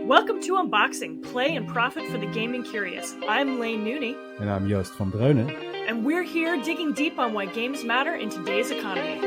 Welcome to Unboxing, Play and Profit for the Gaming Curious. I'm Lane Nooney. And I'm Joost van Dreunen. And we're here digging deep on why games matter in today's economy.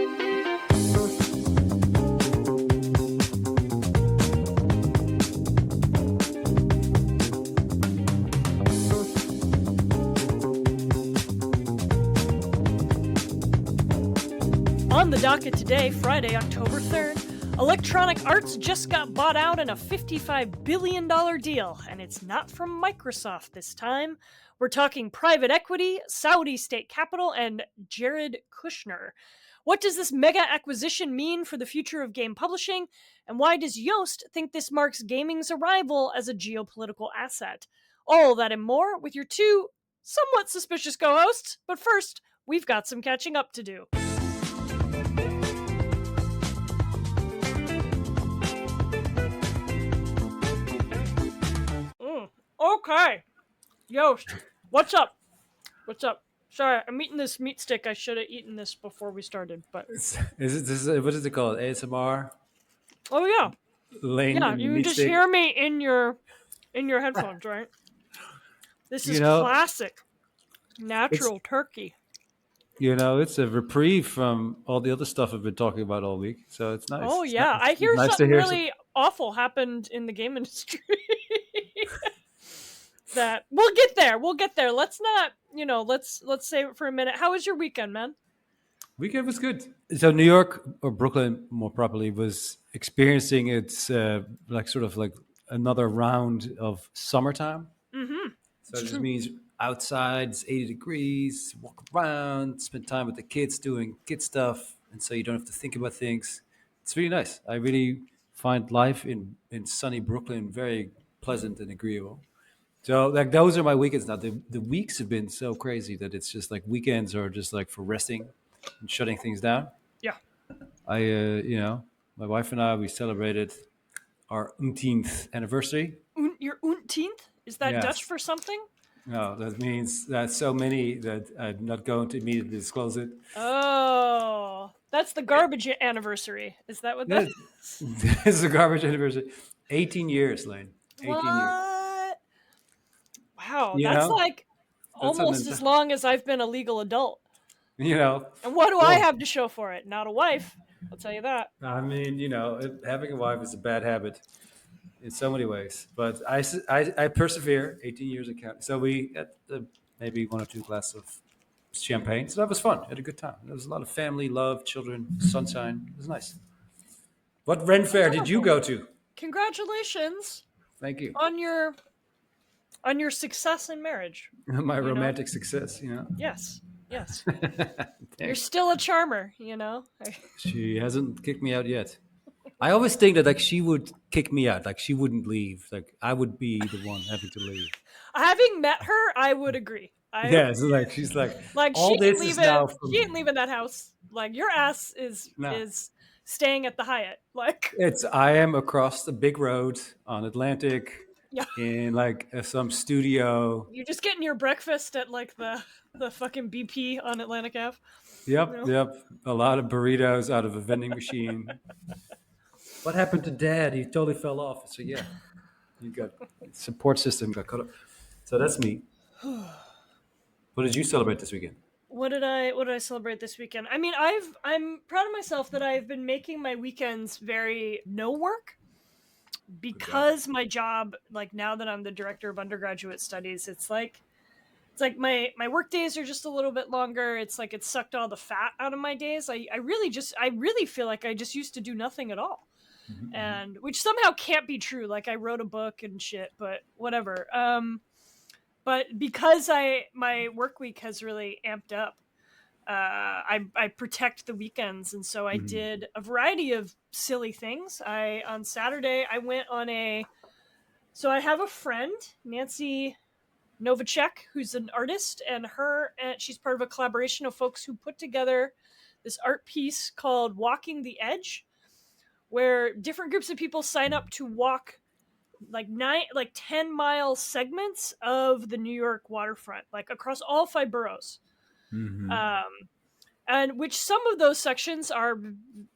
On the docket today, Friday, October 3rd, Electronic Arts just got bought out in a $55 billion deal, and it's not from Microsoft this time. We're talking private equity, Saudi state capital, and Jared Kushner. What does this mega acquisition mean for the future of game publishing, and why does Joost think this marks gaming's arrival as a geopolitical asset? All that and more with your two somewhat suspicious co-hosts, but first, we've got some catching up to do. Okay. Joost, what's up? What's up? Sorry, I'm eating this meat stick. I should have eaten this before we started, but... What is it called? ASMR? Oh, yeah. Lane Yeah, you can just stick? hear me in your headphones, right? This is classic. Natural turkey. You know, it's a reprieve from all the other stuff I've been talking about all week, so it's nice. Oh, yeah. I hear something really awful happened in the game industry. That we'll get there. Let's not, let's save it for a minute. How was your weekend, man? Weekend was good. So New York, or Brooklyn more properly, was experiencing its like another round of summertime. Mm-hmm. So it just means outside, it's 80 degrees, walk around, spend time with the kids doing kid stuff, and so you don't have to think about things. It's really nice. I really find life in sunny Brooklyn very pleasant and agreeable. So like those are my weekends now. The weeks have been so crazy that it's just like weekends are just like for resting and shutting things down. Yeah. My wife and I, we celebrated our 18th anniversary. Your 18th? Is that Yes. Dutch for something? No, that means that so many that I'm not going to immediately disclose it. Oh, that's the garbage anniversary. Is that what that is? This is a garbage anniversary. 18 years, Lane. 18 what? years. Wow, that's like almost as long as I've been a legal adult. You know. And what do I have to show for it? Not a wife. I'll tell you that. I mean, having a wife is a bad habit in so many ways. But I persevere. 18 years of counting. So we had maybe one or two glasses of champagne. So that was fun. Had a good time. There was a lot of family, love, children, sunshine. It was nice. What Ren Fair did you go to? Congratulations. Thank you. On your success in marriage. My romantic success, Yes. You're still a charmer, She hasn't kicked me out yet. I always think that she would kick me out, she wouldn't leave. I would be the one having to leave. Having met her, I would agree. She's all she ain't leaving that house. Your ass is staying at the Hyatt. I am across the big road on Atlantic. Yeah. In some studio. You're just getting your breakfast at the fucking BP on Atlantic Ave. Yep. A lot of burritos out of a vending machine. What happened to Dad? He totally fell off. So yeah, you got support system got cut off. So that's me. What did you celebrate this weekend? What did I celebrate this weekend? I mean, I'm proud of myself that I've been making my weekends very no work. Because my job, now that I'm the director of undergraduate studies, it's like my work days are just a little bit longer. It's like it sucked all the fat out of my days. I really feel like I just used to do nothing at all. Mm-hmm. And which somehow can't be true. I wrote a book and shit, but whatever. But because my work week has really amped up, I protect the weekends, and so I did a variety of silly things. On Saturday I went on so I have a friend, Nancy Novacek, who's an artist, and she's part of a collaboration of folks who put together this art piece called Walking the Edge, where different groups of people sign up to walk 10-mile segments of the New York waterfront, across all 5 boroughs. Mm-hmm. And which some of those sections are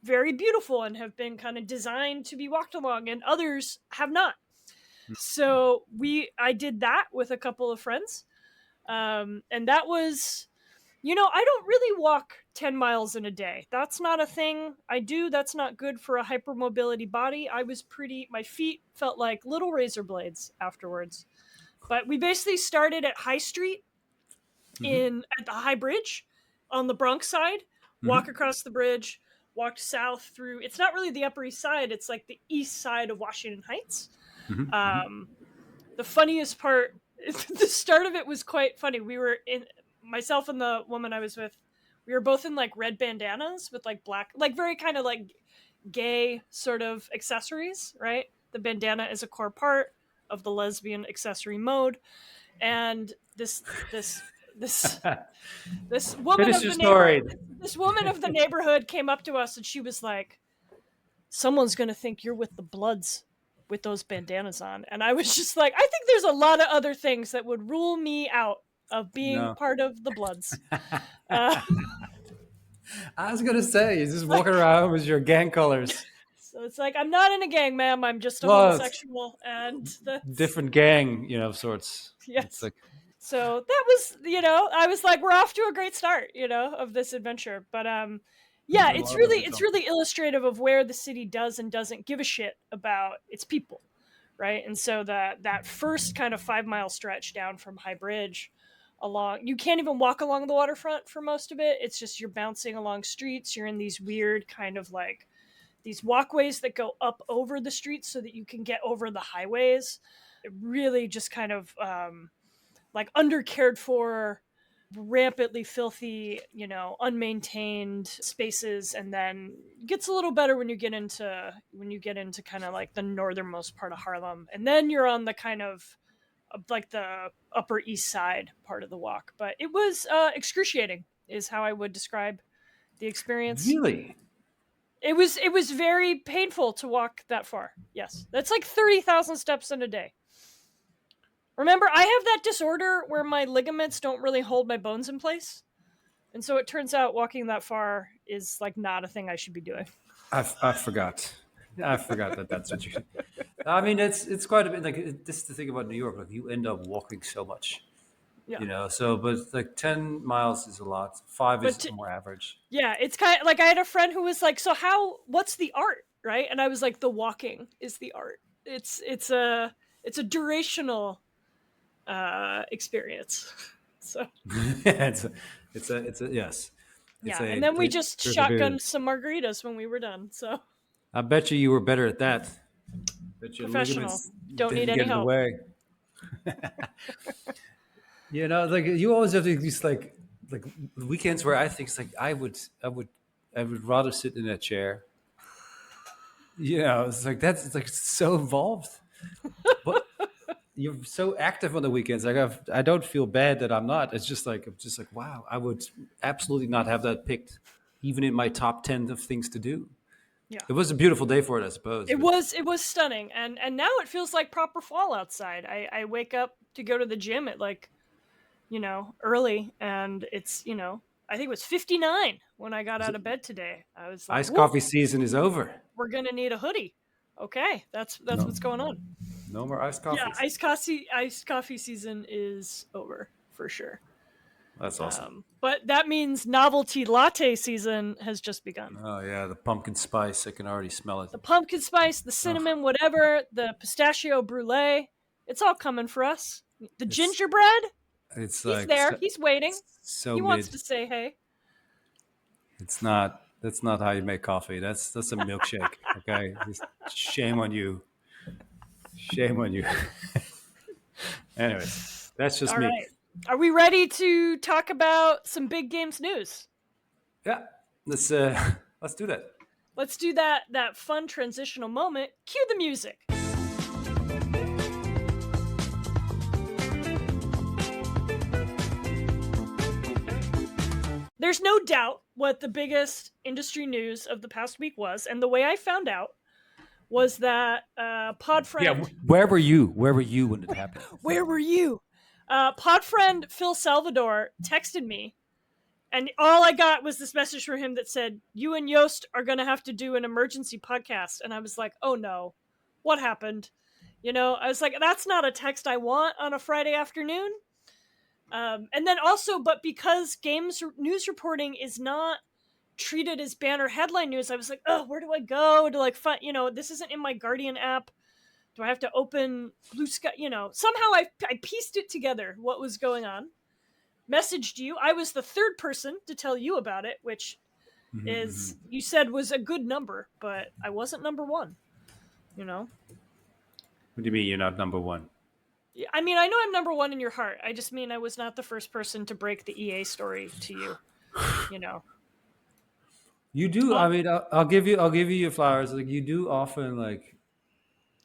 very beautiful and have been kind of designed to be walked along, and others have not. So I did that with a couple of friends, and that was, I don't really walk 10 miles in a day. That's not a thing I do. That's not good for a hypermobility body. My feet felt like little razor blades afterwards. But we basically started at High Street Hmm. at the High Bridge on the Bronx side, walk Hmm. across the bridge, walked south through. It's not really the Upper East Side. It's like the east side of Washington Heights. Hmm. Hmm. Um, the funniest part, the start of it was quite funny. We were in myself and the woman I was with. We were both in like red bandanas with like black, like very kind of like gay sort of accessories, right? The bandana is a core part of the lesbian accessory mode, and this this this woman Finish of your the neighbor story. this woman of the neighborhood came up to us and she was like, someone's gonna think you're with the Bloods with those bandanas on. And I was just like, I think there's a lot of other things that would rule me out of being No. part of the Bloods. I was gonna say, you just walking Like, around with your gang colors. so it's like, I'm not in a gang, ma'am. I'm just a Well, it's homosexual, and that's different gang, of sorts. It's yes. like So that was, I was like, we're off to a great start, of this adventure. But yeah, I love it. it's really illustrative of where the city does and doesn't give a shit about its people, right? And so that first kind of 5 mile stretch down from High Bridge along, you can't even walk along the waterfront for most of it. It's just you're bouncing along streets. You're in these weird kind of like these walkways that go up over the streets so that you can get over the highways. It really just kind of like undercared for, rampantly filthy, unmaintained spaces, and then gets a little better when you get into kind of like the northernmost part of Harlem, and then you're on the kind of like the Upper East Side part of the walk. But it was excruciating, is how I would describe the experience. really. It was very painful to walk that far. Yes, that's like 30,000 steps in a day. Remember, I have that disorder where my ligaments don't really hold my bones in place. And so it turns out walking that far is like not a thing I should be doing. I forgot. I forgot that that's what you. I mean, it's quite a bit. Like this is the thing about New York. Like you end up walking so much, Yeah. So, but like 10 miles is a lot. Five But is more average. yeah, it's kind of like I had a friend who was like, "So what's the art?" Right? And I was like, "The walking is the art. It's a durational experience." So, It's a yes. It's yeah, a and then we just shotgunned perseverance. some margaritas when we were done. So, I bet you were better at that. Bet your professional. ligaments Don't need didn't any get in the help. way. Like you always have these like weekends where I think it's like I would rather sit in a chair. It's like it's like so involved. But you're so active on the weekends. Like I don't feel bad that I'm not. It's just like I'm just like wow. I would absolutely not have that picked, even in my top 10 of things to do. Yeah. It was a beautiful day for it, I suppose. It But was it was stunning, and now it feels like proper fall outside. I wake up to go to the gym at like, early, and it's, I think it was 59 when I got is out it, of bed today. I was like, iced whoa, coffee season is over. we're gonna need a hoodie. Okay, that's No, what's going on. no more iced Yeah, coffees. iced coffee season is over for sure. That's awesome. But that means novelty latte season has just begun. Oh yeah, the pumpkin spice. I can already smell it. The pumpkin spice, the Oh, cinnamon, whatever, the pistachio brulee, it's all coming for us. The it's gingerbread, it's he's like there. so, He's waiting. so He wants mid. to say hey. It's not. That's not how you make coffee. That's a milkshake. Okay, just shame on you. Shame on you. Anyways, that's just All me. right. Are we ready to talk about some big games news? Yeah, let's let's do that. Let's do that fun transitional moment. Cue the music. There's no doubt what the biggest industry news of the past week was, and the way I found out was that Yeah, Podfriend. where were you? Where were you when it happened? Where were you? Podfriend Phil Salvador texted me, and all I got was this message from him that said, "You and Yost are going to have to do an emergency podcast." And I was like, "Oh no, what happened?" I was like, that's not a text I want on a Friday afternoon. And then also, but because games news reporting is not treated as banner headline news, I was like, oh, where do I go to like find, this isn't in my Guardian app. Do I have to open Blue Sky? Somehow I pieced it together what was going on. Messaged you. I was the third person to tell you about it, which is you said was a good number, but I wasn't number one. You know, What do you mean you're not number one? I mean, I know I'm number one in your heart. I just mean I was not the first person to break the EA story to you. You know, You do. oh, I mean, I'll give you your flowers. Like you do often like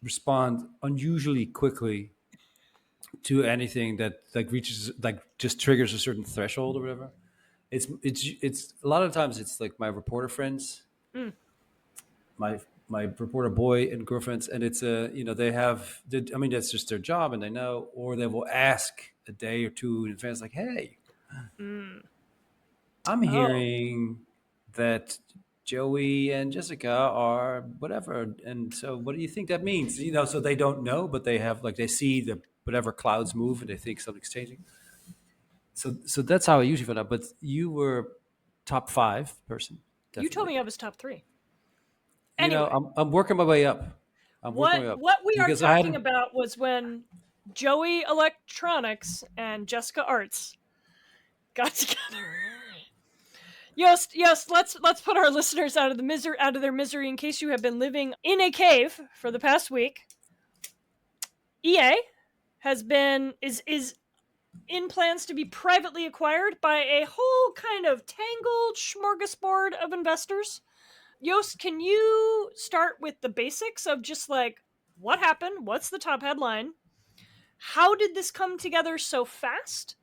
respond unusually quickly to anything that like reaches like just triggers a certain threshold or whatever. It's a lot of times it's like my reporter friends, mm, my reporter boy and girlfriends, and it's they have I mean that's just their job and they know, or they will ask a day or two in advance like, hey, mm. I'm Oh, hearing that Joey and Jessica are whatever, and so what do you think that means? So they don't know, but they have like they see the whatever clouds move and they think something's changing. So that's how I usually find out. But you were top five person, you told definitely. me I was top three. Anyway, I'm working my way up. I'm working what my way up what we are because I talking hadn't. about was when Joey Electronics and Jessica Arts got together. Yes, let's put our listeners out of their misery in case you have been living in a cave for the past week. EA has been is in plans to be privately acquired by a whole kind of tangled smorgasbord of investors. Yost, can you start with the basics of just like what happened? What's the top headline? How did this come together so fast?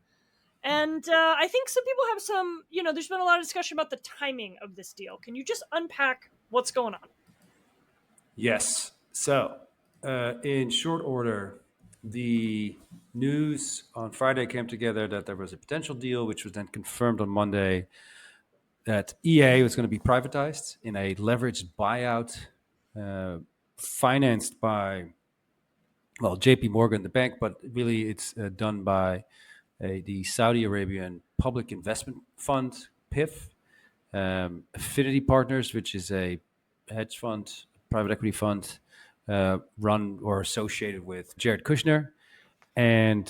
And I think some people have there's been a lot of discussion about the timing of this deal. Can you just unpack what's going on? Yes. So, in short order, the news on Friday came together that there was a potential deal, which was then confirmed on Monday that EA was going to be privatized in a leveraged buyout uh, financed by, well, JP Morgan, the bank, but really it's done by the Saudi Arabian Public Investment Fund, PIF, Affinity Partners, which is a hedge fund, private equity fund, run or associated with Jared Kushner, and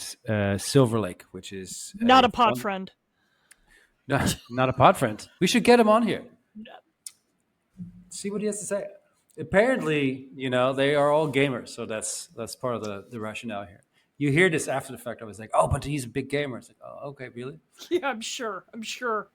Silver Lake, which is Not a a pod fund. friend. Not a pod friend. We should get him on here. See what he has to say. Apparently, they are all gamers, so that's part of the rationale here. You hear this after the fact. I was like, oh, but he's a big gamer. It's like, oh, okay, really? Yeah, I'm sure. I'm sure.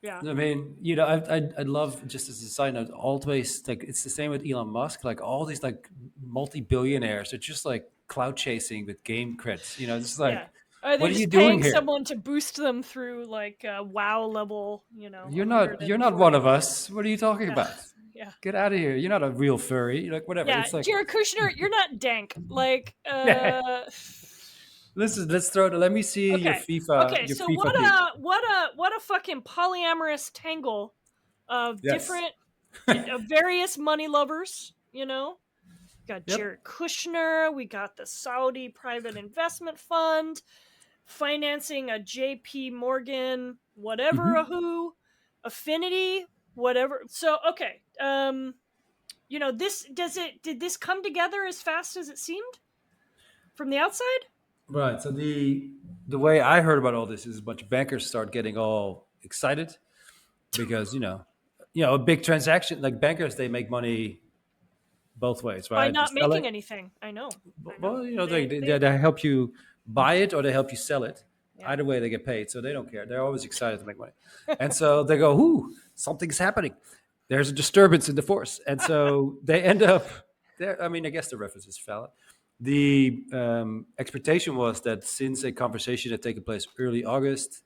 Yeah. I mean, I love, just as a side note, always like it's the same with Elon Musk. Like all these like multi-billionaires are just like cloud chasing with game creds. Just Yeah. like, Are they what are you just doing paying here? someone to boost them through like WoW level, You're not you're not one 140? of us. What are you talking Yeah. about? Yeah. Get out of here. You're not a real furry. You're like whatever. Yeah. It's like, Jared Kushner, you're not dank. Like, yeah. Let's throw it. Let me see your okay. FIFA Okay, your so FIFA gig. what a fucking polyamorous tangle of Yes. different of various money lovers, We got Yep. Jared Kushner, we got the Saudi private investment fund financing a JP Morgan whatever a Hmm. who affinity whatever. So okay, this did this come together as fast as it seemed from the outside? Right. So the way I heard about all this is a bunch of bankers start getting all excited because a big transaction like bankers they make money both ways, By right? They not sell making it. anything. I know. Well, They they help you buy it or they help you sell it. yeah. Either way, they get paid, so they don't care. They're always excited to make money, and so they go, "Ooh, something's happening. There's a disturbance in the force," and so they end up there. I mean, I guess the reference is valid. The expectation was that since a conversation had taken place early August,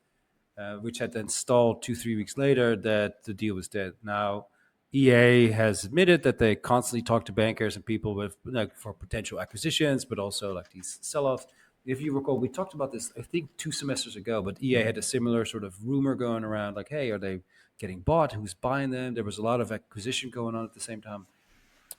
which had then stalled 2 3 weeks later, that the deal was dead. Now, EA has admitted that they constantly talk to bankers and people with like for potential acquisitions, but also like these sell-offs. If you recall, we talked about this I think 2 semesters ago, but EA had a similar sort of rumor going around, like, hey, are they getting bought? Who's buying them? There was a lot of acquisition going on at the same time.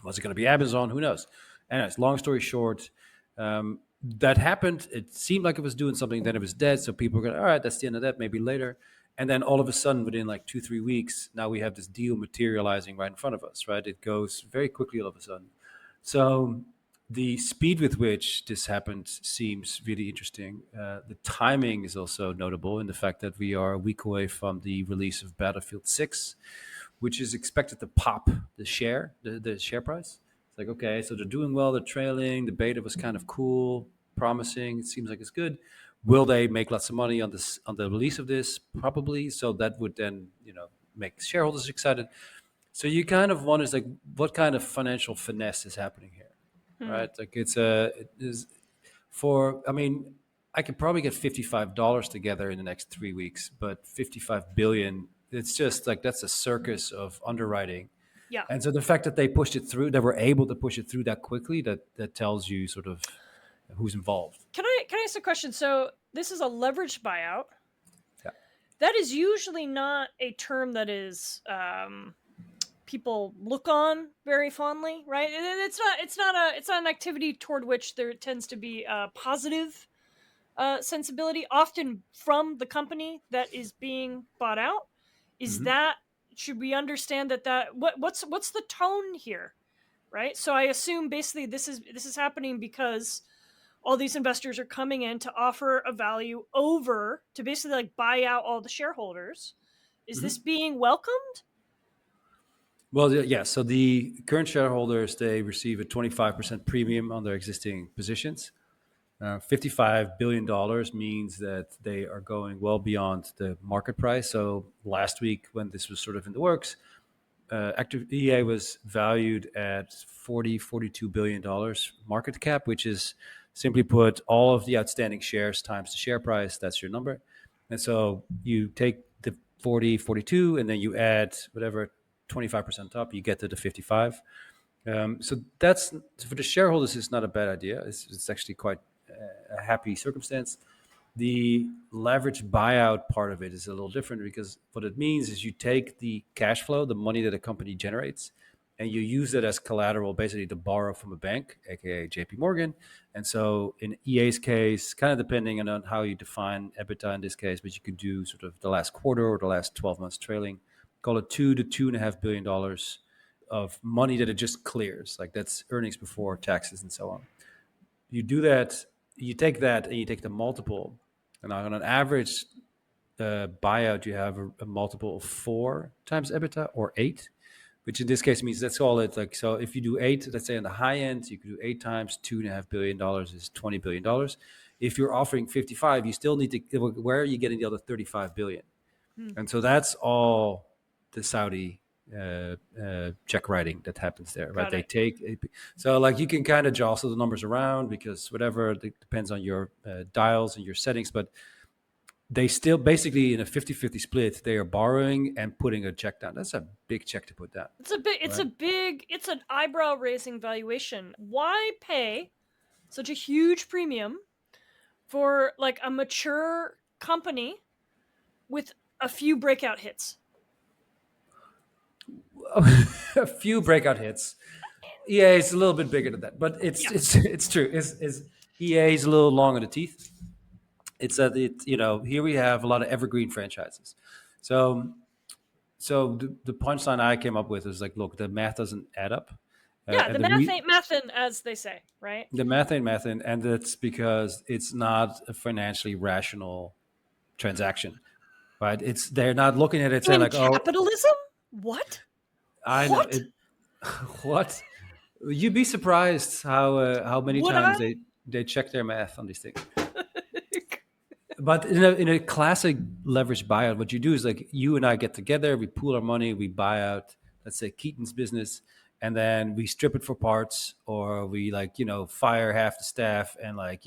Was it going to be Amazon? Who knows? Anyways, long story short, that happened. It seemed like it was doing something, then it was dead. So people were going, all right, that's the end of that, maybe later. And then all of a sudden, within like 2, 3 weeks, now we have this deal materializing right in front of us, right? It goes very quickly all of a sudden. So the speed with which this happened seems really interesting. The timing is also notable in the fact that we are a week away from the release of Battlefield 6, which is expected to pop the share price. It's like, okay, so they're doing well, they're trailing, the beta was kind of cool, promising, it seems like it's good. Will they make lots of money on this on the release of this? Probably. So that would then, make shareholders excited. So you kind of wonder, like, what kind of financial finesse is happening here, Hmm. right? Like it is for. I mean, I could probably get $55 together in the next 3 weeks, but 55 billion. It's just like that's a circus of underwriting, Yeah. and so the fact that they pushed it through, that were able to push it through that quickly, that tells you sort of who's involved. Can I ask a question? So this is a leveraged buyout. Yeah. That is usually not a term that is people look on very fondly, right? It's not an activity toward which there tends to be a positive sensibility, often from the company that is being bought out. Is Hmm. that, should we understand what's the tone here, right? So I assume basically this is happening because all these investors are coming in to offer a value over to basically like buy out all the shareholders. Is this Hmm. being welcomed? Well, yeah. So the current shareholders, they receive a 25% premium on their existing positions. $55 billion means that they are going well beyond the market price. So last week, when this was sort of in the works, Active EA was valued at 42 billion dollars market cap, which is simply put all of the outstanding shares times the share price. That's your number. And so you take the 40, 42, and then you add whatever 25% up, you get to the 55. So that's for the shareholders. It's not a bad idea. It's actually quite a happy circumstance. The leverage buyout part of it is a little different because what it means is you take the cash flow, the money that a company generates, and you use it as collateral basically to borrow from a bank, aka JP Morgan. And so in EA's case, kind of depending on how you define EBITDA in this case, but you could do sort of the last quarter or the last 12 months trailing, call it $2 to $2.5 billion of money that it just clears. Like that's earnings before taxes and so on. You do that, you take that and you take the multiple. And on an average buyout, you have a multiple of 4 times EBITDA or 8, which in this case means let's call it like, so if you do 8, let's say on the high end, you could do 8 times $2.5 billion is $20 billion. If you're offering 55, you still need to, where are you getting the other 35 billion? Hmm. And so that's all the Saudi check writing that happens there, right? Got They it. take so like you can kind of jostle the numbers around because whatever it depends on your dials and your settings, but they still basically in a 50-50 split, they are borrowing and putting a check down. That's a big check to put down, right? It's an eyebrow raising valuation. Why pay such a huge premium for like a mature company with a few breakout hits? A few breakout hits. EA is a little bit bigger than that, but it's Yeah. it's true. Is EA is a little long on the teeth. It's that here we have a lot of evergreen franchises. So the punchline I came up with is like, look, the math doesn't add up, Yeah, and the math ain't mathin', as they say, right? the math ain't mathing, and that's because it's not a financially rational transaction, right? It's they're not looking at it saying In like, oh, capitalism? What? I know What? it. What? You'd be surprised how many Would times I? they check their math on these things. But in a classic leverage buyout, what you do is like you and I get together, we pool our money, we buy out, let's say Keaton's business, and then we strip it for parts, or we like fire half the staff and like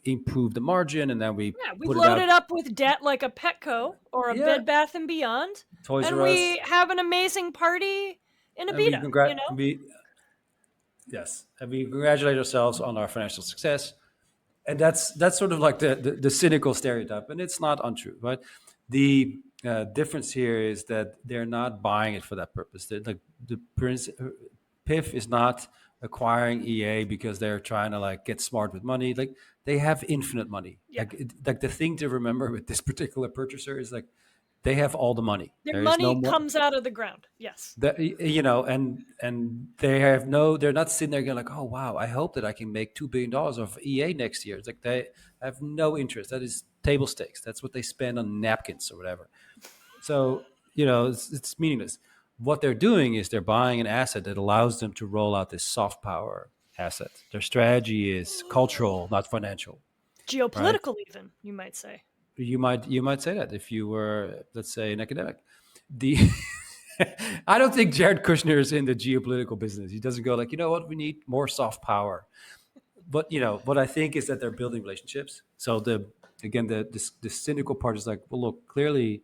improve the margin, and then we Yeah, we put it load out. it up with debt like a Petco or a Yeah, Bed Bath and Beyond, Toys and R Us, we have an amazing party in and we Abita. congrat we yes, and we congratulate ourselves on our financial success. And that's sort of like the cynical stereotype, and it's not untrue, right? The difference here is that they're not buying it for that purpose. Like the PIF is not acquiring EA because they're trying to like get smart with money. Like they have infinite money. Yeah. Like the thing to remember with this particular purchaser is like they have all the money. Their There is no money more comes out of the ground. Yes. that, you know, and they have no, they're not sitting there going like, oh wow, I hope that I can make $2 billion off EA next year. It's like they have no interest. That is table stakes. That's what they spend on napkins or whatever. So, you know, it's meaningless. What they're doing is they're buying an asset that allows them to roll out this soft power asset. Their strategy is cultural, not financial, right? Geopolitical, even, you might say. You might say that if you were, let's say, an academic. The I don't think Jared Kushner is in the geopolitical business. He doesn't go like, you know what, we need more soft power. But you know what I think is that they're building relationships. So the again the cynical part is like, well, look, clearly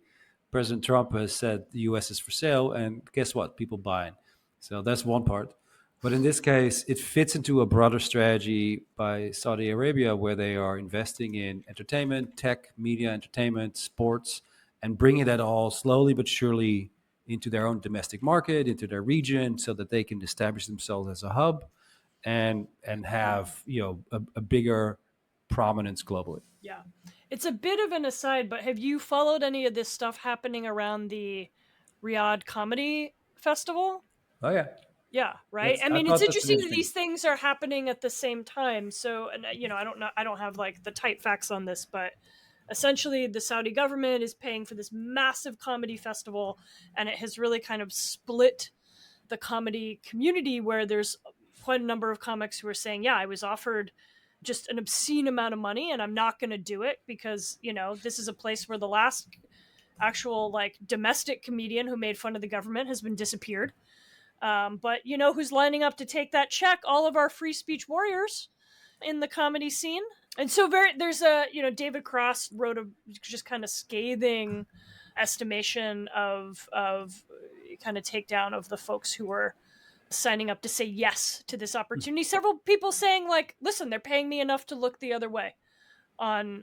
President Trump has said the U.S. is for sale, and guess what? People buying. So that's one part. But in this case, it fits into a broader strategy by Saudi Arabia, where they are investing in entertainment, tech, media, entertainment, sports, and bringing that all slowly but surely into their own domestic market, into their region, so that they can establish themselves as a hub and have, you know, a bigger prominence globally. Yeah. It's a bit of an aside, but have you followed any of this stuff happening around the Riyadh Comedy Festival? Oh yeah, Yeah, right. that's I I mean, it's thought that's an interesting that interesting. these things are happening at the same time. So, and I don't know, I don't have like the tight facts on this, but essentially, the Saudi government is paying for this massive comedy festival, and it has really kind of split the comedy community, where there's quite a number of comics who are saying, "Yeah, I was offered just an obscene amount of money, and I'm not going to do it because this is a place where the last actual like domestic comedian who made fun of the government has been disappeared." But who's lining up to take that check? All of our free speech warriors in the comedy scene. And so there's David Cross wrote a just kind of scathing estimation of kind of takedown of the folks who were signing up to say yes to this opportunity. Several people saying like, listen, they're paying me enough to look the other way on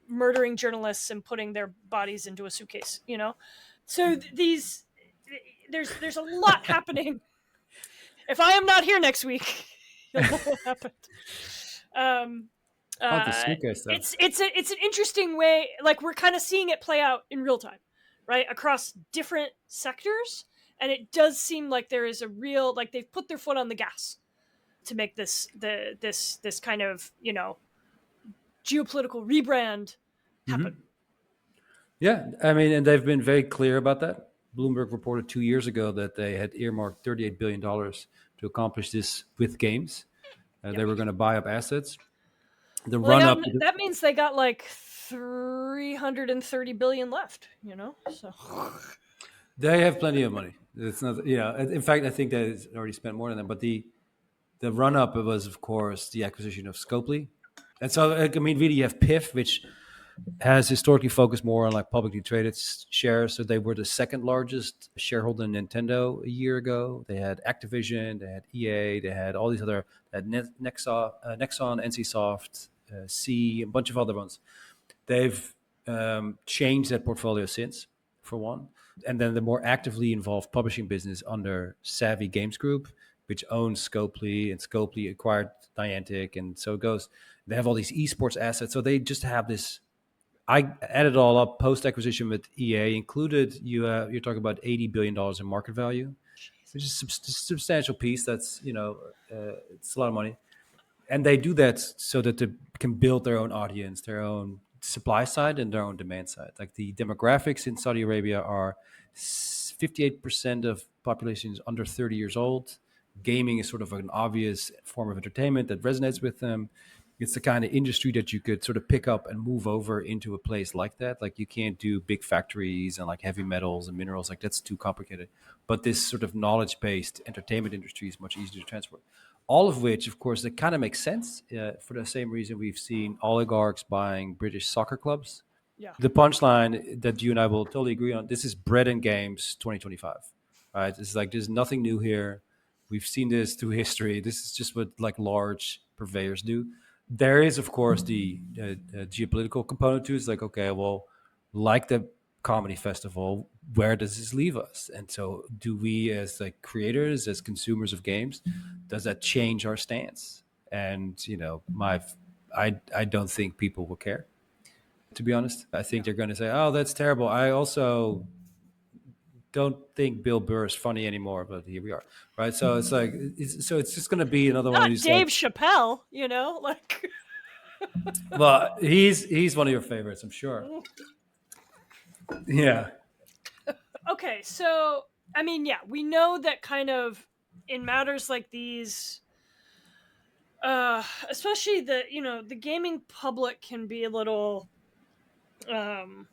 murdering journalists and putting their bodies into a suitcase. So these there's a lot happening. If I am not here next week, you'll know what happened. Um, Oh, the uh, suitcase stuff. it's an interesting way. Like we're kind of seeing it play out in real time, right, across different sectors, and it does seem like there is a real like they've put their foot on the gas to make this kind of geopolitical rebrand happen. Yeah, I mean, and they've been very clear about that. Bloomberg reported 2 years ago that they had earmarked $38 billion to accomplish this with games. Yeah. They were going to buy up assets. The Well, run up, that means they got like 330 billion left. So they have plenty of money. It's not, in fact, I think they already spent more than that. But the run up was, of course, the acquisition of Scopely. And so, I mean, really, you have PIF, which has historically focused more on like publicly traded shares. So they were the second largest shareholder in Nintendo a year ago. They had Activision, they had EA, they had all these other, they had Nexon, NCSoft, C, a bunch of other ones. They've changed that portfolio since, for one. And then the more actively involved publishing business under Savvy Games Group, which owns Scopely, and Scopely acquired Niantic, and so it goes. They have all these esports assets, so they just have this. I added it all up post acquisition with EA included. You're talking about $80 billion in market value, which is a substantial piece. That's it's a lot of money, and they do that so that they can build their own audience, their own supply side, and their own demand side. Like the demographics in Saudi Arabia are 58% of population is under 30 years old. Gaming is sort of an obvious form of entertainment that resonates with them. It's the kind of industry that you could sort of pick up and move over into a place like that. Like you can't do big factories and like heavy metals and minerals. Like that's too complicated. But this sort of knowledge-based entertainment industry is much easier to transport. All of which, of course, that kind of makes sense for the same reason we've seen oligarchs buying British soccer clubs. yeah, The punchline that you and I will totally agree on: this is bread and games 2025. Right? It's like there's nothing new here. We've seen this through history. This is just what like large purveyors do. There is, of course, the geopolitical component to it. It's like, okay, well, like the comedy festival, where does this leave us? And so, do we, as like creators, as consumers of games, does that change our stance? And I don't think people will care. To be honest, I think Yeah. they're going to say, "Oh, that's terrible." I also don't think Bill Burr is funny anymore, but here we are, right? So it's like, it's just going to be another one of Not these like, Dave Chappelle, you know, like well, he's one of your favorites, I'm sure. Yeah. okay, so I mean, yeah, we know that kind of in matters like these, especially the gaming public can be a little, um,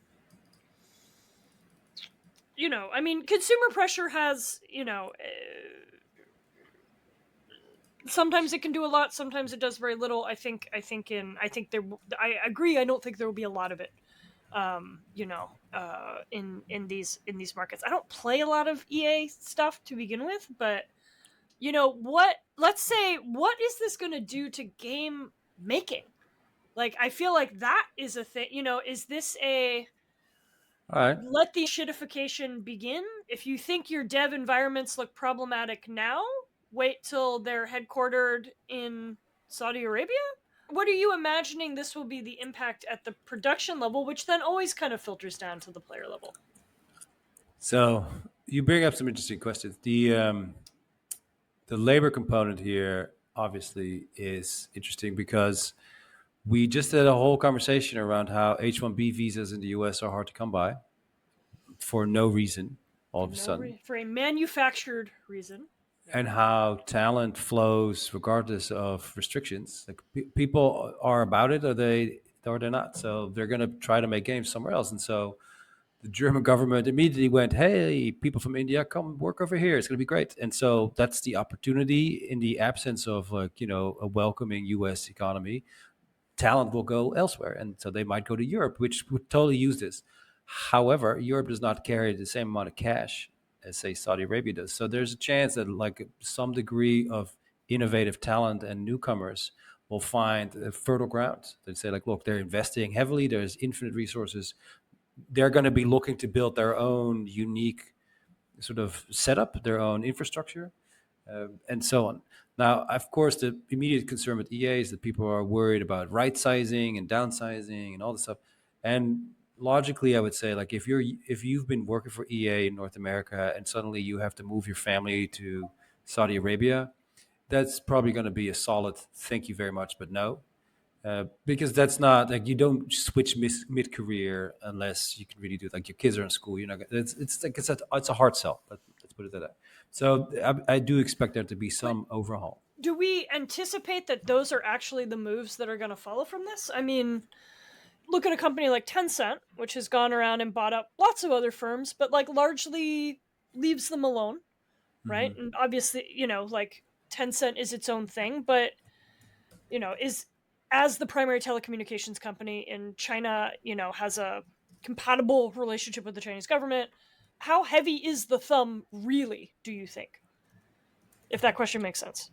I mean, consumer pressure has, sometimes it can do a lot, sometimes it does very little. I agree. I don't think there will be a lot of it. In these markets, I don't play a lot of EA stuff to begin with, but what? Let's say, what is this going to do to game making? Like, I feel like that is a thing. Is this a All right. let the shitification begin? If you think your dev environments look problematic now, wait till they're headquartered in Saudi Arabia? What are you imagining this will be the impact at the production level, which then always kind of filters down to the player level? So you bring up some interesting questions. The labor component here obviously is interesting because we just had a whole conversation around how H-1B visas in the US are hard to come by for no reason all of a sudden, For a manufactured reason. Yeah. and how talent flows regardless of restrictions. Like people are about it, or they're not. So they're going to try to make games somewhere else, and so the German government immediately went, "Hey, people from India, come work over here. It's going to be great." And so that's the opportunity in the absence of like a welcoming U.S. economy. Talent will go elsewhere, and so they might go to Europe, which would totally use this. However, Europe does not carry the same amount of cash as say Saudi Arabia does. So there's a chance that like some degree of innovative talent and newcomers will find a fertile ground. They say like, look, they're investing heavily. There's infinite resources. They're going to be looking to build their own unique sort of setup, their own infrastructure, and so on. Now, of course, the immediate concern with EA is that people are worried about right sizing and downsizing and all this stuff. And logically, I would say like if you've been working for EA in North America and suddenly you have to move your family to Saudi Arabia, that's probably going to be a solid thank you very much, but no. Because that's not like you don't switch mid career unless you can really do it. Like your kids are in school, it's like it's a hard sell. Let's put it that way. So I do expect there to be But some overhaul. do we anticipate that those are actually the moves that are going to follow from this? I mean, look at a company like Tencent, which has gone around and bought up lots of other firms, but like largely leaves them alone, right? Hmm. And obviously, like Tencent is its own thing, but is as the primary telecommunications company in China, has a compatible relationship with the Chinese government. How heavy is the thumb really, do you think? If that question makes sense.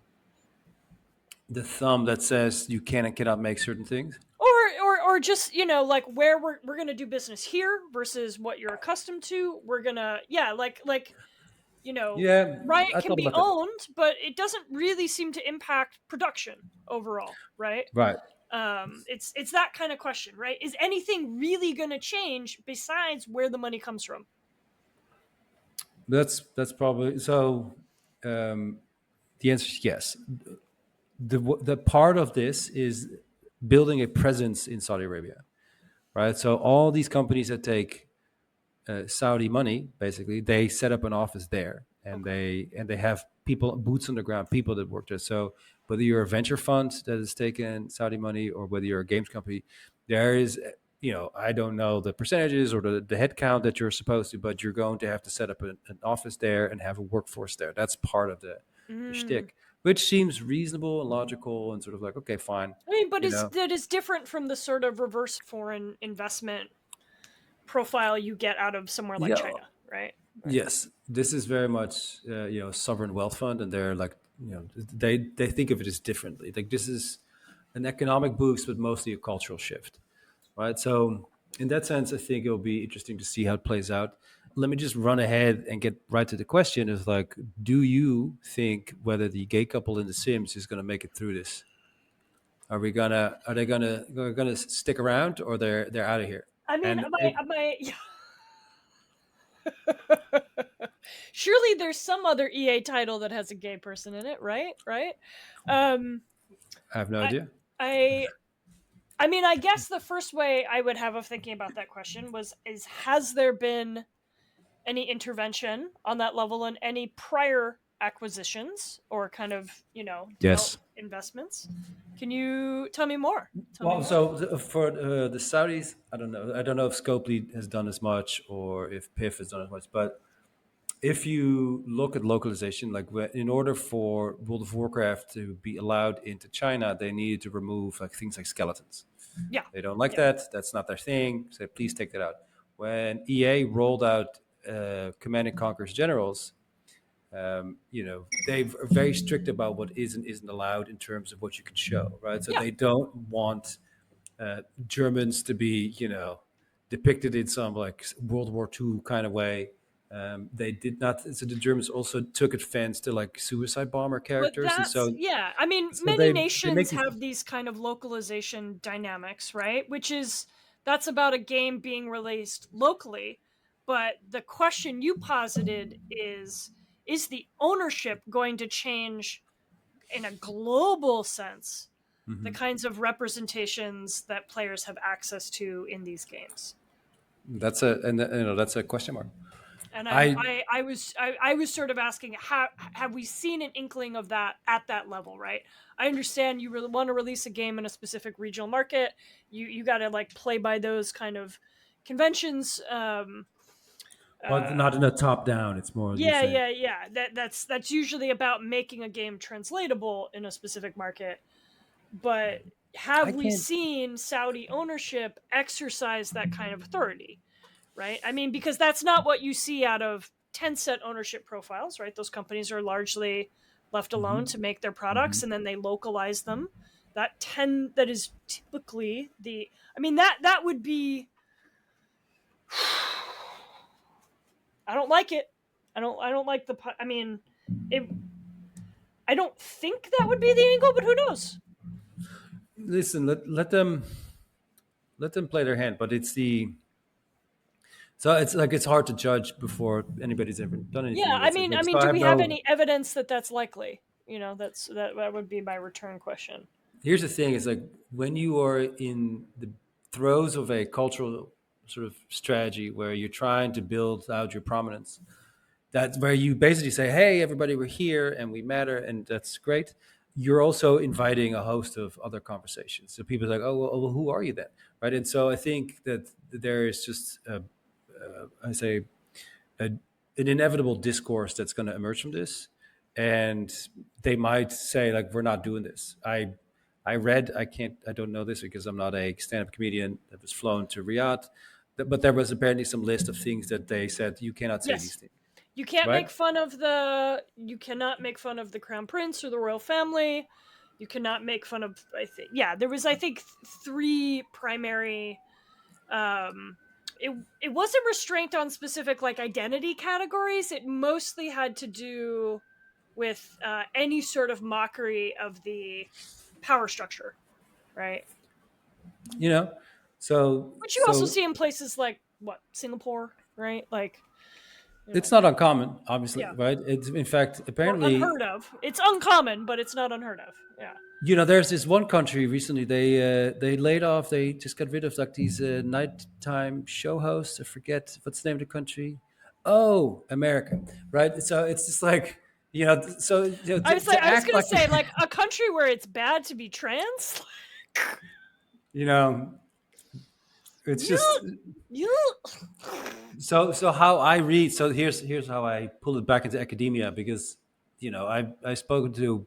The thumb that says you can and cannot make certain things. Or just, like where we're going to do business here versus what you're accustomed to. We're going to like you know, Yeah, Riot I can thought be about that. owned, but it doesn't really seem to impact production overall, right? Right. It's that kind of question, right? Is anything really going to change besides where the money comes from? That's probably so. Um, the answer is yes. The part of this is building a presence in Saudi Arabia, right? So all these companies that take Saudi money, basically, they set up an office there, and Okay. they have people, boots on the ground, people that work there. So whether you're a venture fund that has taken Saudi money, or whether you're a games company, there is, I don't know the percentages or the head count that you're supposed to, but you're going to have to set up an office there and have a workforce there. That's part of the Mm. shtick, which seems reasonable and logical and sort of like, okay, fine, I mean, but you is know. that is different from the sort of reverse foreign investment profile you get out of somewhere like Yeah. China, right? Right. Yes, this is very much sovereign wealth fund, and they're like they think of it as differently. Like this is an economic boost, but mostly a cultural shift, right? So in that sense, I think it'll be interesting to see how it plays out. Let me just run ahead and get right to the question: is like, do you think whether the gay couple in The Sims is going to make it through this? Are they gonna stick around, or they're out of here? I mean, And my surely there's some other EA title that has a gay person in it, right? Right? Um, I have no I, idea. I, I mean, I guess the first way I would have of thinking about that question is has there been any intervention on that level in any prior acquisitions or kind of Yes. development investments? Can you tell me more? Tell me Well, more. so for the Saudis, I don't know. I don't know if Scopely has done as much or if PIF has done as much. But if you look at localization, like in order for World of Warcraft to be allowed into China, they needed to remove like things like skeletons. Yeah, They don't like yeah, that. That's not their thing. So please take that out. When EA rolled out Command and Conquer's Generals, they are very strict about what is and isn't allowed in terms of what you can show, right? So yeah. they don't want Germans to be, depicted in some like World War II kind of way. They did not. So the Germans also took offense to like suicide bomber But characters, and that's, so yeah. I mean, so many they make nations this. have these kind of localization dynamics, right? Which is that's about a game being released locally. But the question you posited is the ownership going to change in a global sense the Mhm. kinds of representations that players have access to in these games? That's a question mark. And I I was sort of asking, how have we seen an inkling of that at that level, right? I understand you really want to release a game in a specific regional market. You got to like play by those kind of conventions. Well, Uh, not in a top down. It's more you're yeah, saying. yeah, yeah. That's usually about making a game translatable in a specific market. But I have we can't. seen Saudi ownership exercise that kind of authority? Right? I mean, because that's not what you see out of Tencent ownership profiles, right? Those companies are largely left alone to Mhm. make their products Mhm. and then they localize them. That is typically the. I mean, that would be. I don't like it. I don't like the. I mean, it. I don't think that would be the angle, but who knows? Listen, let them play their hand, but it's like it's hard to judge before anybody's ever done anything Yeah, in that sense. I Like, mean, so I do have we have no. any evidence that that's likely? That would be my return question. Here's the thing: is like when you are in the throes of a cultural sort of strategy where you're trying to build out your prominence. That's where you basically say, "Hey, everybody, we're here and we matter," and that's great. You're also inviting a host of other conversations. So people are like, "Oh, well, who are you then?" Right? And so I think that there is just, I say, a, an inevitable discourse that's going to emerge from this, and they might say like, "We're not doing this." I don't know this because I'm not a stand-up comedian that was flown to Riyadh, but there was apparently some list of things that they said you cannot say these Yes, things, right? you cannot make fun of the crown prince or the royal family. You cannot make fun of, I think, yeah, there was, I think, three primary. um it wasn't restraint on specific like identity categories. It mostly had to do with any sort of mockery of the power structure, right? You know, so Which you also so see in places like what, Singapore, right? Like, you it's know, not uncommon, obviously, yeah. right? It's in fact Or apparently, unheard of. It's uncommon, but it's not unheard of. Yeah. there's this one country recently they laid off, they just got rid of like these nighttime show hosts. I forget what's the name of the country. Oh, America, right? So it's just like so I to was act gonna like say, like, a country where it's bad to be trans. you know it's you just you so how I read. So here's how I pull it back into academia because I spoken to.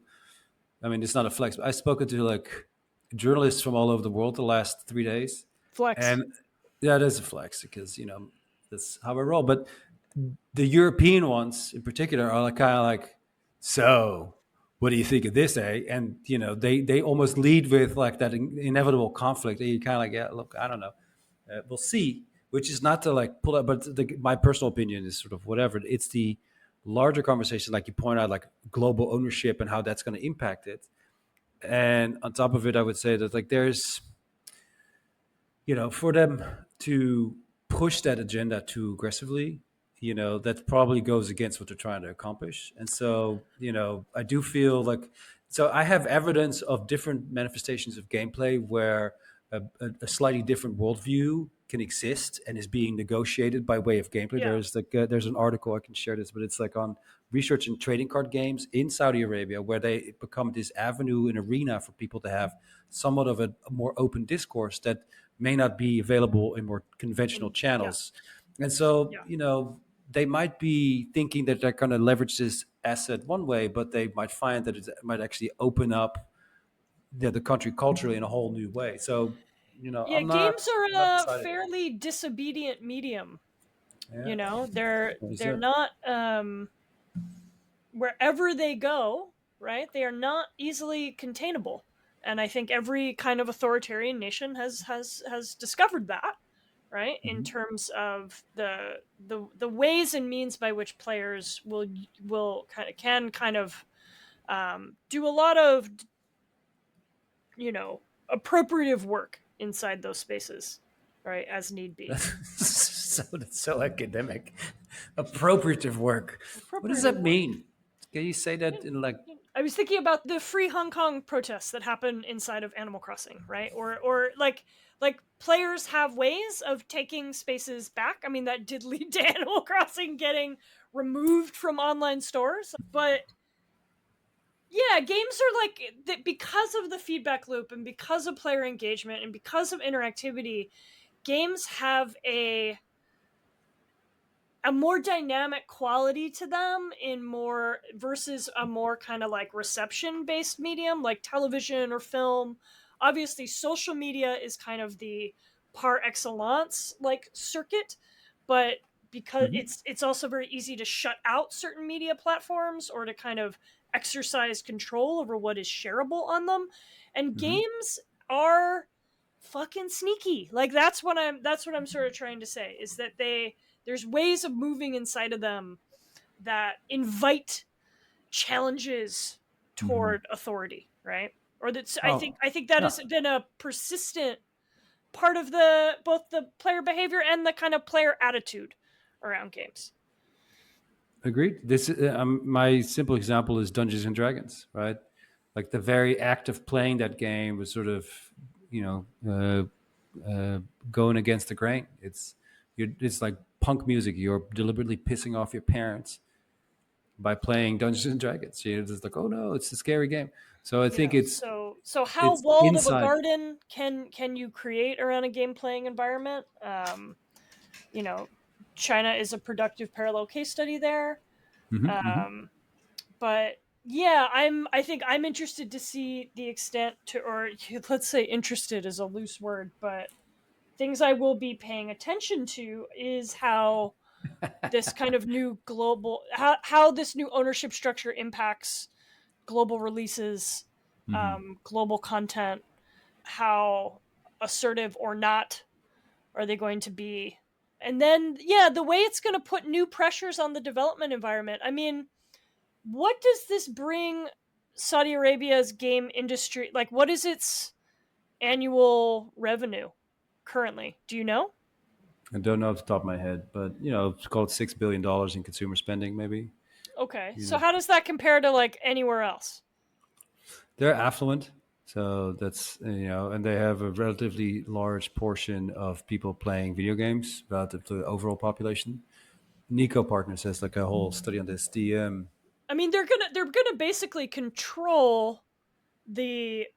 I mean, it's not a flex, but I've spoken to like journalists from all over the world the last 3 days, flex. and yeah, it is a flex because that's how I roll. But the European ones in particular are like kind of like, so what do you think of this, eh? And they almost lead with like that inevitable conflict, and you kind of like, yeah, look, I don't know. We'll see. Which is not to like pull out, but my personal opinion is sort of whatever. It's the larger conversation, like you point out, like global ownership and how that's going to impact it. And on top of it, I would say that like there's, for them to push that agenda too aggressively, that probably goes against what they're trying to accomplish. And so, I do feel like, so I have evidence of different manifestations of gameplay where a slightly different worldview can exist and is being negotiated by way of gameplay. Yeah. There's an article I can share this, but it's like on research in trading card games in Saudi Arabia, where they become this avenue and arena for people to have somewhat of a more open discourse that may not be available in more conventional Yeah. channels. And so, Yeah. they might be thinking that they're going to leverage this asset one way, but they might find that it might actually open up the country culturally in a whole new way. So, Yeah, games I'm not are a decided yet. fairly disobedient medium. Yeah. What is They're it? not wherever they go, right? They are not easily containable. And I think every kind of authoritarian nation has discovered that, right? In Hmm. terms of the ways and means by which players will kind of do a lot of appropriative work inside those spaces, right, as need be. That's so academic. Appropriative work. What does Appropriative that work. mean? Can you say that in like? I was thinking about the free Hong Kong protests that happen inside of Animal Crossing, right? Or like players have ways of taking spaces back. I mean, that did lead to Animal Crossing getting removed from online stores, but yeah, games are like because of the feedback loop and because of player engagement and because of interactivity, games have a more dynamic quality to them in more versus a more kind of like reception based medium like television or film. Obviously social media is kind of the par excellence like circuit, but because Mhm, it's also very easy to shut out certain media platforms or to kind of exercise control over what is shareable on them, and mhm. games are fucking sneaky. Like that's what I'm sort of trying to say is that there's ways of moving inside of them that invite challenges Mhm. toward authority, right? Or that's Oh, I think that yeah, has been a persistent part of the both the player behavior and the kind of player attitude around games. agreed. This my simple example is Dungeons and Dragons, right? Like the very act of playing that game was sort of, you know, going against the grain. It's like punk music. You're deliberately pissing off your parents by playing Dungeons and Dragons. You're just like, oh no, it's a scary game. So I think Yeah. it's So how it's walled of a inside. garden can you create around a game playing environment? You know, China is a productive parallel case study there. Hmm. Hmm. Um, but yeah, I think I'm interested to see the extent to, or let's say interested is a loose word, but things I will be paying attention to is how this kind of new global how this new ownership structure impacts global releases, Hmm. global content, how assertive or not are they going to be, and then yeah, the way it's going to put new pressures on the development environment. I mean, what does this bring Saudi Arabia's game industry? Like, what is its annual revenue currently? Do you know? I don't know off the top of my head, but it's called $6 billion in consumer spending, maybe. Okay, You so know, how does that compare to like anywhere else? they're affluent, so that's and they have a relatively large portion of people playing video games relative to the overall population. Nico Partners has like a whole study on this. I mean, they're gonna basically control the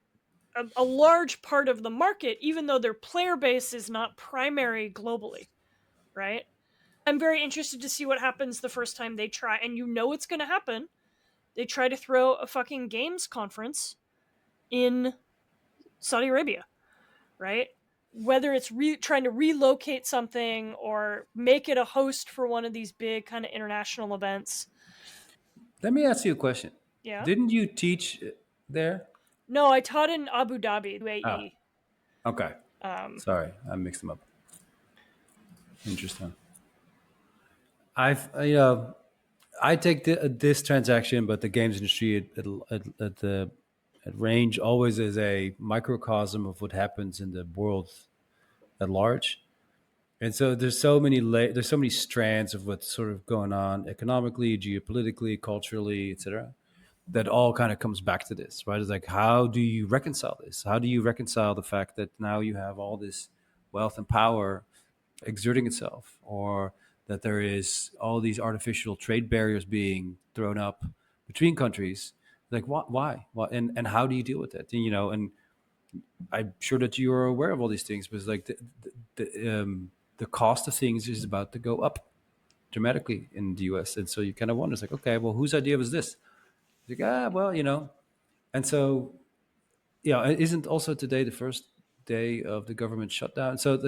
a large part of the market, even though their player base is not primary globally, right? I'm very interested to see what happens the first time they try, and it's going to happen. They try to throw a fucking games conference in Saudi Arabia, right? Whether it's trying to relocate something or make it a host for one of these big kind of international events. Let me ask you a question. Yeah. Didn't you teach there? No, I taught in Abu Dhabi, Ah, UAE. okay. Um, Sorry, I mixed them up. Interesting. You know, I take this transaction, but the games industry at the at range always is a microcosm of what happens in the world at large. And so there's so many strands of what's sort of going on economically, geopolitically, culturally, etc. That all kind of comes back to this, right? It's like, how do you reconcile this? How do you reconcile the fact that now you have all this wealth and power exerting itself, or that there is all these artificial trade barriers being thrown up between countries? Like, what? Why? What? And how do you deal with it? And, and I'm sure that you are aware of all these things, because like the cost of things is about to go up dramatically in the U.S. And so you kind of wonder, it's like, okay, well, whose idea was this? It's like, well, and so yeah, isn't also today the first day of the government shutdown? So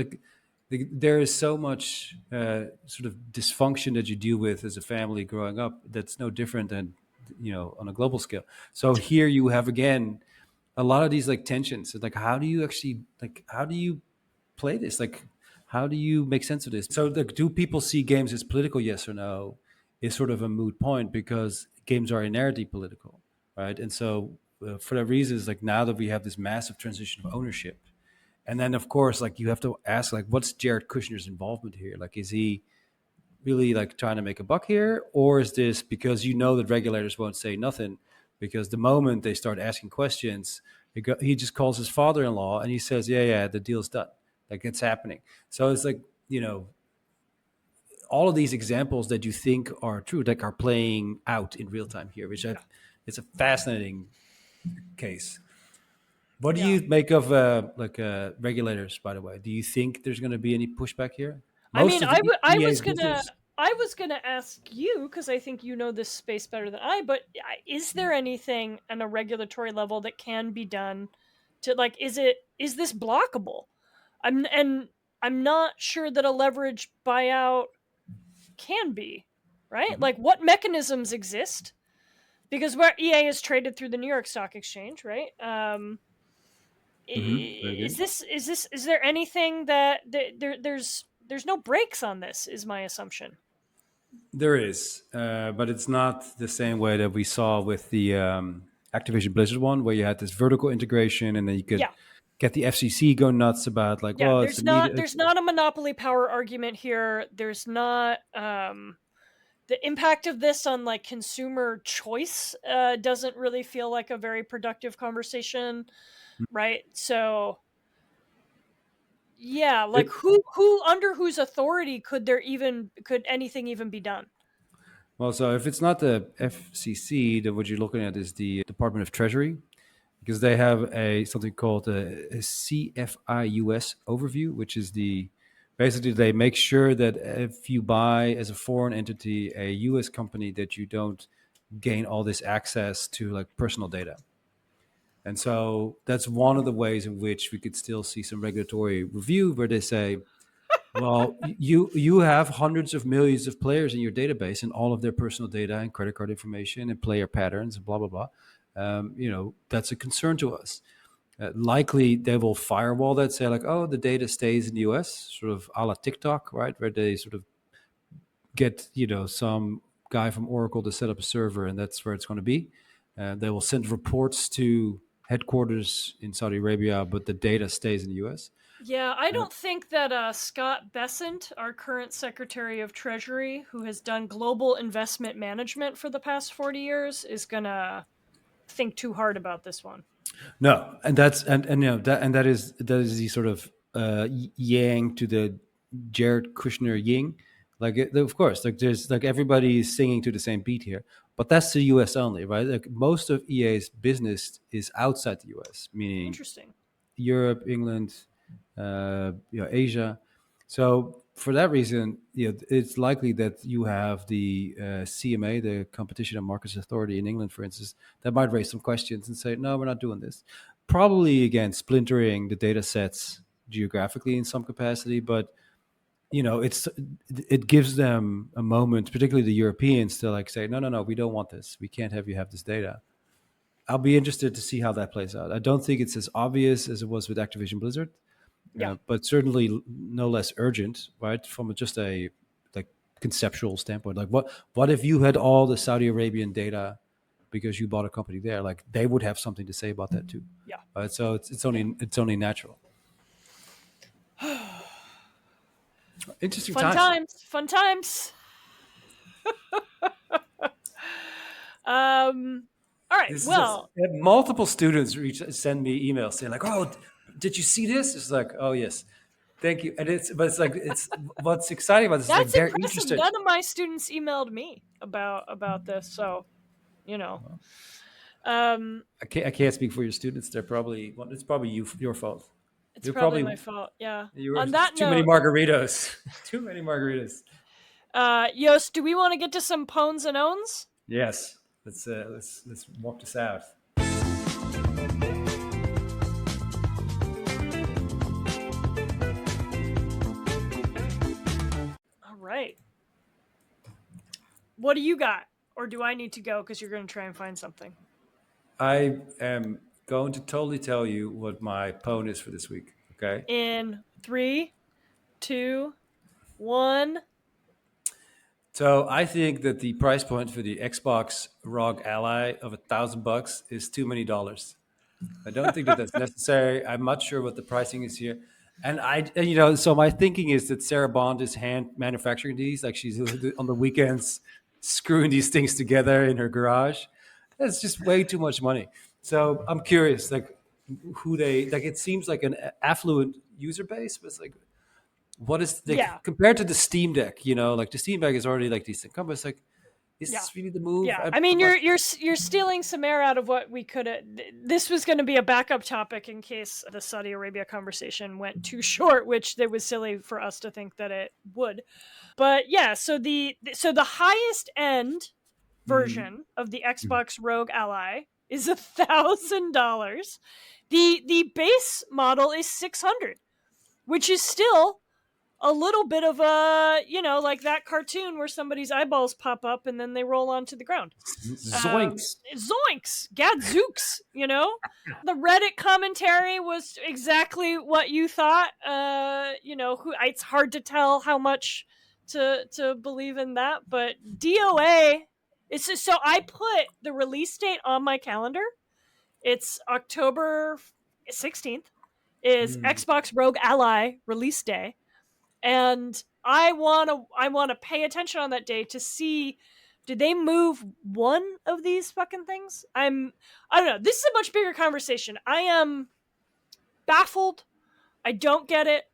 there is so much sort of dysfunction that you deal with as a family growing up that's no different than on a global scale. So here you have again a lot of these like tensions. Like, how do you actually how do you play this? Like, how do you make sense of this? So, like, do people see games as political? Yes or no? Is sort of a moot point, because games are inherently political, right? And so, for that reason, it's like, now that we have this massive transition of ownership, and then of course, like, you have to ask, like, what's Jared Kushner's involvement here? Like, is he really like trying to make a buck here, or is this because that regulators won't say nothing, because the moment they start asking questions, he just calls his father-in-law and he says, yeah, the deal's done, like, it's happening. So it's like, all of these examples that you think are true, like, are playing out in real time here, which Yeah. it's a fascinating case. What do Yeah. you make of regulators, by the way? Do you think there's going to be any pushback here? I Most mean, of I was EA's gonna business. ask you because I think you know this space better than I. But is there anything on a regulatory level that can be done to like? Is this blockable? I'm not sure that a leverage buyout can be right. Mhm. Like, what mechanisms exist? Because where EA is traded through the New York Stock Exchange, right? Very good. Is there anything that there's no brakes on this? Is my assumption. There is, but it's not the same way that we saw with the Activision Blizzard one, where you had this vertical integration, and then you could Yeah, get the FCC go nuts about, like, yeah. well, it's a media. There's not a monopoly power argument here. There's not the impact of this on like consumer choice doesn't really feel like a very productive conversation, right? So yeah, like It, who under whose authority could anything even be done? well, so if it's not the FCC, then what you're looking at is the Department of Treasury, because they have a something called a CFIUS overview, which is basically they make sure that if you buy as a foreign entity a US company, that you don't gain all this access to like personal data. And so that's one of the ways in which we could still see some regulatory review, where they say, well, you have hundreds of millions of players in your database, and all of their personal data and credit card information and player patterns and blah blah blah. That's a concern to us. Likely, they will firewall that, say like, oh, the data stays in the US, sort of a la TikTok, right, where they sort of get some guy from Oracle to set up a server, and that's where it's going to be. They will send reports to headquarters in Saudi Arabia, but the data stays in the US. Yeah, I don't think that Scott Bessent, our current Secretary of Treasury, who has done global investment management for the past 40 years, is gonna think too hard about this one. No, and that's and that is the sort of yang to the Jared Kushner ying. Like, of course, like, there's like, everybody is singing to the same beat here, but that's the U.S. only, right? Like, most of EA's business is outside the U.S., meaning Interesting. Europe, England, Asia. So for that reason, it's likely that you have the CMA, the Competition and Markets Authority in England, for instance, that might raise some questions and say, no, we're not doing this. Probably again splintering the data sets geographically in some capacity, but it gives them a moment, particularly the Europeans, to like say, no, no, no, we don't want this. We can't have you have this data. I'll be interested to see how that plays out. I don't think it's as obvious as it was with Activision Blizzard, Yeah. but certainly no less urgent, right? From just a like conceptual standpoint, like what if you had all the Saudi Arabian data because you bought a company there? Like they would have something to say about that too, Yeah. right? So Yeah. it's only natural. Interesting Fun times. times. Fun times. Um all right. This is Well, multiple students send me emails saying like, "Oh, did you see this?" It's like, "Oh yes, thank you." And it's like it's what's exciting about this is like that's they're impressive. interested. None of my students emailed me about this, so you know. Um I can't speak for your students. They're probably well, it's probably your fault. it's You're probably probably my fault. Yeah. you were On that too many note, margaritas. Too many margaritas. Yost, do we want to get to some pones and owns? Yes. Let's walk this out. All right. What do you got? Or do I need to go because you're going to try and find something? I am going to totally tell you what my pwn is for this week. Okay. In three, two, one. So I think that the price point for the Xbox ROG Ally of $1,000 is too many dollars. I don't think that that's necessary. I'm not sure what the pricing is here. So my thinking is that Sarah Bond is hand manufacturing these, like she's on the weekends screwing these things together in her garage. That's just way too much money. So I'm curious, like who they like. It seems like an affluent user base, but it's like, what is Yeah. like compared to the Steam Deck? Like the Steam Deck is already like decent company. It's like, is Yeah. this really the move? Yeah. I'm, I mean, I'm not. you're stealing some air out of what we could have. This was going to be a backup topic in case the Saudi Arabia conversation went too short, which it was silly for us to think that it would. But yeah, so the highest end Mhm. version of the Xbox Rogue Ally is $1,000. The base model is 600, which is still a little bit of like that cartoon where somebody's eyeballs pop up and then they roll onto the ground. Zoinks! Zoinks, gadzooks. The Reddit commentary was exactly what you thought. It's hard to tell how much to believe in that, but DOA. It's just, so I put the release date on my calendar. It's October 16th. Is Mm. Xbox Rogue Ally release day, and I want to pay attention on that day to see, did they move one of these fucking things? I don't know. This is a much bigger conversation. I am baffled. I don't get it.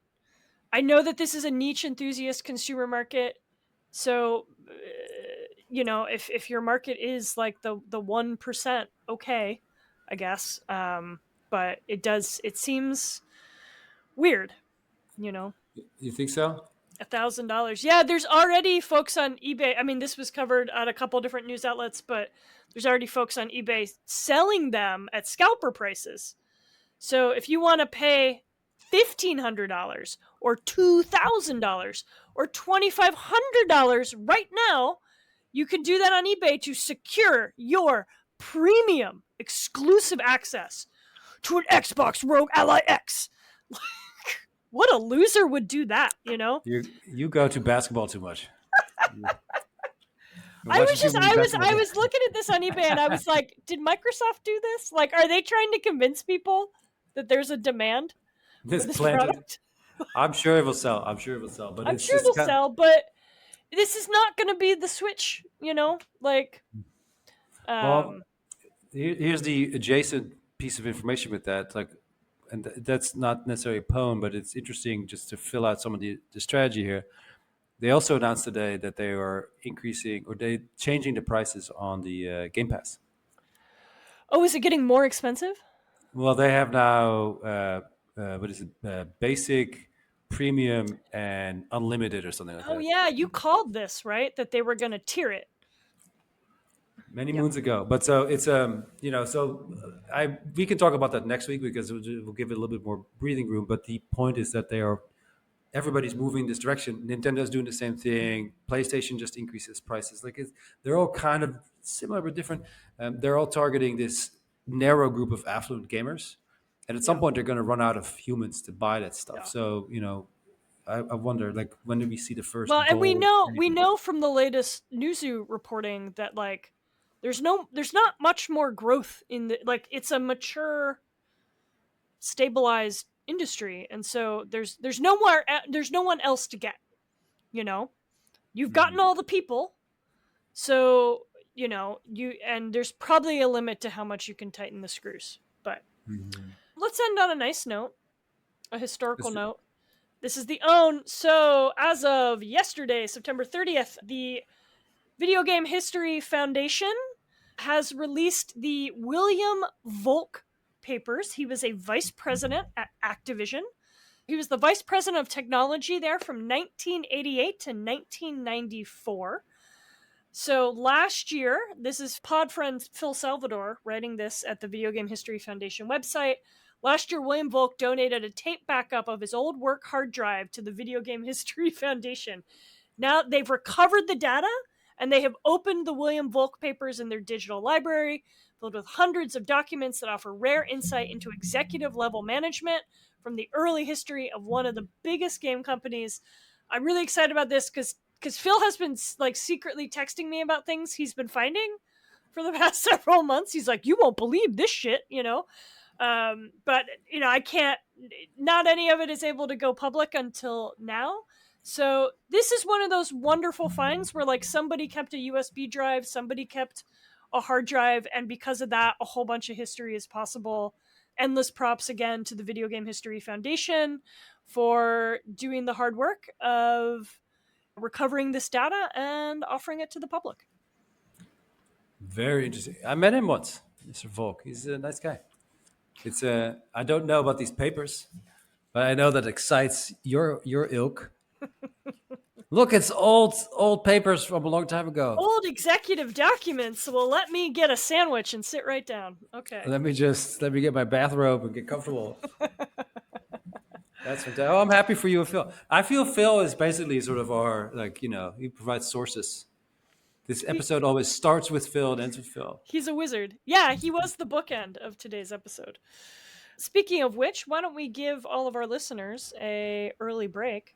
I know that this is a niche enthusiast consumer market. So if your market is like the 1%, okay, I guess. But it seems weird, you know. You think so? $1,000. Yeah, there's already folks on eBay. I mean, this was covered at a couple different news outlets, but there's already folks on eBay selling them at scalper prices. So if you want to pay $1,500 or $2,000 or $2,500 right now, you can do that on eBay to secure your premium exclusive access to an Xbox Rogue Ally X. What a loser would do that, you know? You go to basketball too much. You're I watching was too just many basketball I games. was looking at this on eBay and I was like, did Microsoft do this? Like, are they trying to convince people that there's a demand for This this planted. product? I'm sure it will sell. I'm sure it will sell. But I'm it's sure just they'll kind of, sell, but this is not going to be the Switch, like well, um here's the adjacent piece of information with that. Like, and that's not necessarily a poem, but it's interesting just to fill out some of the strategy here. They also announced today that they are increasing or they changing the prices on the Game Pass. oh, is it getting more expensive? Well, they have now what is it? Basic, premium, and unlimited, or something like Oh that. yeah, you called this, right? That they were going to tier it. Many Yeah. moons ago. But so it's so I we can talk about that next week because we'll give it a little bit more breathing room. But the point is that they are everybody's moving this direction. Nintendo's doing the same thing. PlayStation just increases prices. Like they're all kind of similar but different. They're all targeting this narrow group of affluent gamers, and at some Yeah. point they're going to run out of humans to buy that stuff. Yeah. So I wonder, like, when do we see the Well, first and we gold know we anything? know from the latest Newzoo reporting that like there's not much more growth in the like it's a mature stabilized industry, and so there's no one else to get, you know. You've gotten all the people, so you and there's probably a limit to how much you can tighten the screws. But let's end on a nice note, a historical It's- note. This is the own. So, as of yesterday, September 30th, the Video Game History Foundation has released the William Volk papers. He was a vice president at Activision. He was the vice president of technology there from 1988 to 1994. So last year, this is pod friend Phil Salvador writing this at the Video Game History Foundation website. Last year, William Volk donated a tape backup of his old work hard drive to the Video Game History Foundation. Now they've recovered the data and they have opened the William Volk papers in their digital library, filled with hundreds of documents that offer rare insight into executive level management from the early history of one of the biggest game companies. I'm really excited about this because Phil has been like secretly texting me about things he's been finding for the past several months. He's like, "You won't believe this shit," you know. But I can't. Not any of it is able to go public until now. So this is one of those wonderful finds where like somebody kept a USB drive, somebody kept a hard drive, and because of that, a whole bunch of history is possible. Endless props again to the Video Game History Foundation for doing the hard work of recovering this data and offering it to the public. Very interesting. I met him once, Mr. Volk. He's a nice guy. I don't know about these papers, but I know that excites your ilk. Look, it's old papers from a long time ago. Old executive documents. Well, let me get a sandwich and sit right down. Okay. Let me get my bathrobe and get comfortable. That's fantastic. Oh, I'm happy for you, Phil. I feel Phil is basically sort of our, like, he provides sources. This episode always starts with Phil and ends with Phil. He's a wizard. Yeah, he was the bookend of today's episode. Speaking of which, why don't we give all of our listeners a early break?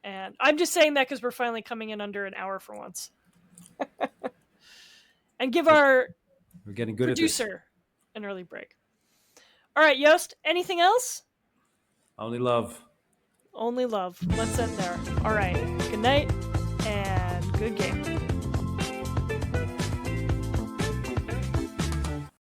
And I'm just saying that because we're finally coming in under an hour for once. And give our We're getting good producer an early break. All right, Yost, anything else? Only love. Only love. Let's end there. All right. Good night and good game.